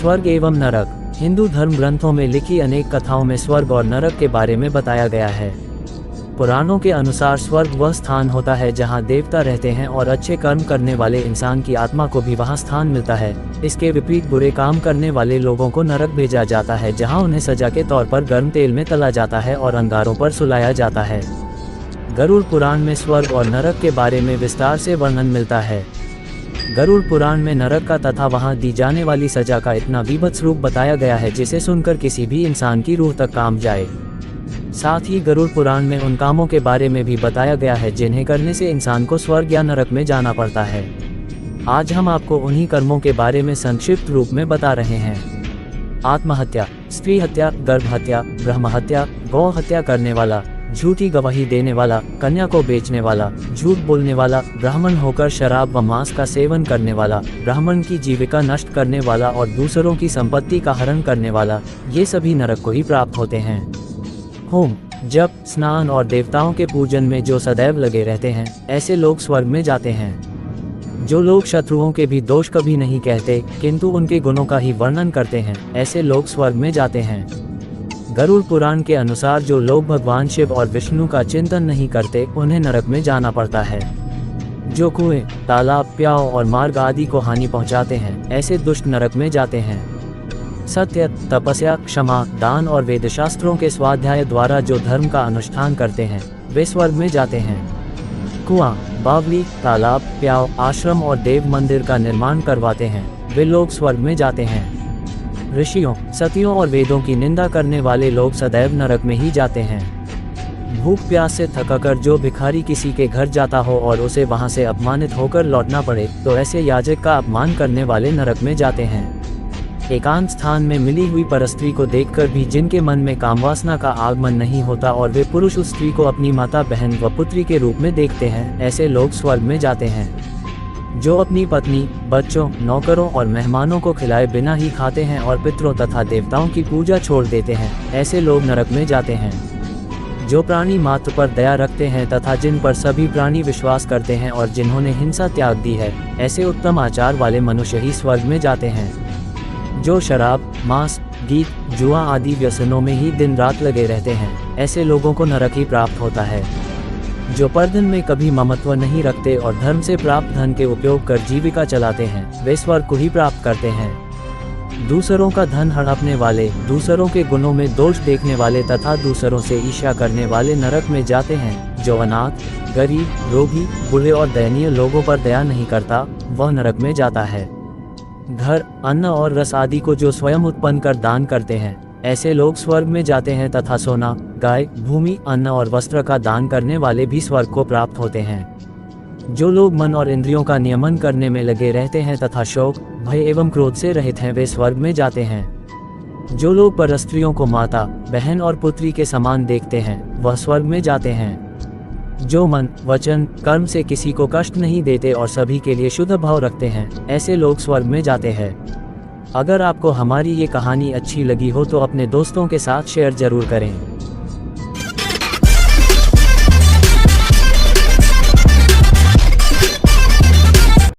स्वर्ग एवं नरक। हिंदू धर्म ग्रंथों में लिखी अनेक कथाओं में स्वर्ग और नरक के बारे में बताया गया है। पुराणों के अनुसार स्वर्ग वह स्थान होता है जहां देवता रहते हैं और अच्छे कर्म करने वाले इंसान की आत्मा को भी वहां स्थान मिलता है। इसके विपरीत बुरे काम करने वाले लोगों को नरक भेजा जाता है, जहां उन्हें सजा के तौर पर गर्म तेल में तला जाता है और अंगारों पर सुलाया जाता है। गरुड़ पुराण में स्वर्ग और नरक के बारे में विस्तार से वर्णन मिलता है। गरुड़ पुराण में नरक का तथा वहां दी जाने वाली सजा का इतना विभत्स रूप बताया गया है जिसे सुनकर किसी भी इंसान की रूह तक कांप जाए। साथ ही गरुड़ पुराण में उन कामों के बारे में भी बताया गया है जिन्हें करने से इंसान को स्वर्ग या नरक में जाना पड़ता है। आज हम आपको उन्हीं कर्मों के बारे में संक्षिप्त रूप में बता रहे हैं। आत्महत्या, स्त्री हत्या, गर्भ हत्या, ब्रह्म हत्या, गौ हत्या करने वाला, झूठी गवाही देने वाला, कन्या को बेचने वाला, झूठ बोलने वाला, ब्राह्मण होकर शराब व मांस का सेवन करने वाला, ब्राह्मण की जीविका नष्ट करने वाला और दूसरों की संपत्ति का हरण करने वाला, ये सभी नरक को ही प्राप्त होते हैं। होम, जप, स्नान और देवताओं के पूजन में जो सदैव लगे रहते हैं, ऐसे लोग स्वर्ग में जाते हैं। जो लोग शत्रुओं के भी दोष कभी नहीं कहते किंतु उनके गुणों का ही वर्णन करते हैं, ऐसे लोग स्वर्ग में जाते हैं। गरुड़ पुराण के अनुसार जो लोग भगवान शिव और विष्णु का चिंतन नहीं करते, उन्हें नरक में जाना पड़ता है। जो कुएं, तालाब, प्याव और मार्ग आदि को हानि पहुंचाते हैं, ऐसे दुष्ट नरक में जाते हैं। सत्य, तपस्या, क्षमा, दान और वेद शास्त्रों के स्वाध्याय द्वारा जो धर्म का अनुष्ठान करते हैं, वे स्वर्ग में जाते हैं। कुआं, बावली, तालाब, प्याव, आश्रम और देव मंदिर का निर्माण करवाते हैं, वे लोग स्वर्ग में जाते हैं। ऋषियों, सतियों और वेदों की निंदा करने वाले लोग सदैव नरक में ही जाते हैं। भूख प्यास से थकाकर जो भिखारी किसी के घर जाता हो और उसे वहां से अपमानित होकर लौटना पड़े, तो ऐसे याजक का अपमान करने वाले नरक में जाते हैं। एकांत स्थान में मिली हुई परस्त्री को देखकर भी जिनके मन में कामवासना का आगमन नहीं होता और वे पुरुष उस स्त्री को अपनी माता, बहन व पुत्री के रूप में देखते हैं, ऐसे लोग स्वर्ग में जाते हैं। जो अपनी पत्नी, बच्चों, नौकरों और मेहमानों को खिलाए बिना ही खाते हैं और पितरों तथा देवताओं की पूजा छोड़ देते हैं, ऐसे लोग नरक में जाते हैं। जो प्राणी मात्र पर दया रखते हैं तथा जिन पर सभी प्राणी विश्वास करते हैं और जिन्होंने हिंसा त्याग दी है, ऐसे उत्तम आचार वाले मनुष्य ही स्वर्ग में जाते हैं। जो शराब, मांस, गीत, जुआ आदि व्यसनों में ही दिन रात लगे रहते हैं, ऐसे लोगों को नरक ही प्राप्त होता है। जो परधन में कभी ममत्व नहीं रखते और धर्म से प्राप्त धन के उपयोग कर जीविका चलाते हैं, वे स्वर्ग को ही प्राप्त करते हैं। दूसरों का धन हड़पने वाले, दूसरों के गुणों में दोष देखने वाले तथा दूसरों से ईर्ष्या करने वाले नरक में जाते हैं। जो अनाथ, गरीब, रोगी, बूढ़े और दयनीय लोगों पर दया नहीं करता, वह नरक में जाता है। घर, अन्न और रस आदि को जो स्वयं उत्पन्न कर दान करते हैं, ऐसे लोग स्वर्ग में जाते हैं तथा सोना, गाय, भूमि, अन्न और वस्त्र का दान करने वाले भी स्वर्ग को प्राप्त होते हैं। जो लोग मन और इंद्रियों का नियमन करने में लगे रहते हैं तथा शोक, भय एवं क्रोध से रहित हैं, वे स्वर्ग में जाते हैं। जो लोग परस्त्रियों को माता, बहन और पुत्री के समान देखते हैं, वह स्वर्ग में जाते हैं। जो मन, वचन, कर्म से किसी को कष्ट नहीं देते और सभी के लिए शुद्ध भाव रखते हैं, ऐसे लोग स्वर्ग में जाते हैं। अगर आपको हमारी ये कहानी अच्छी लगी हो तो अपने दोस्तों के साथ शेयर जरूर करें।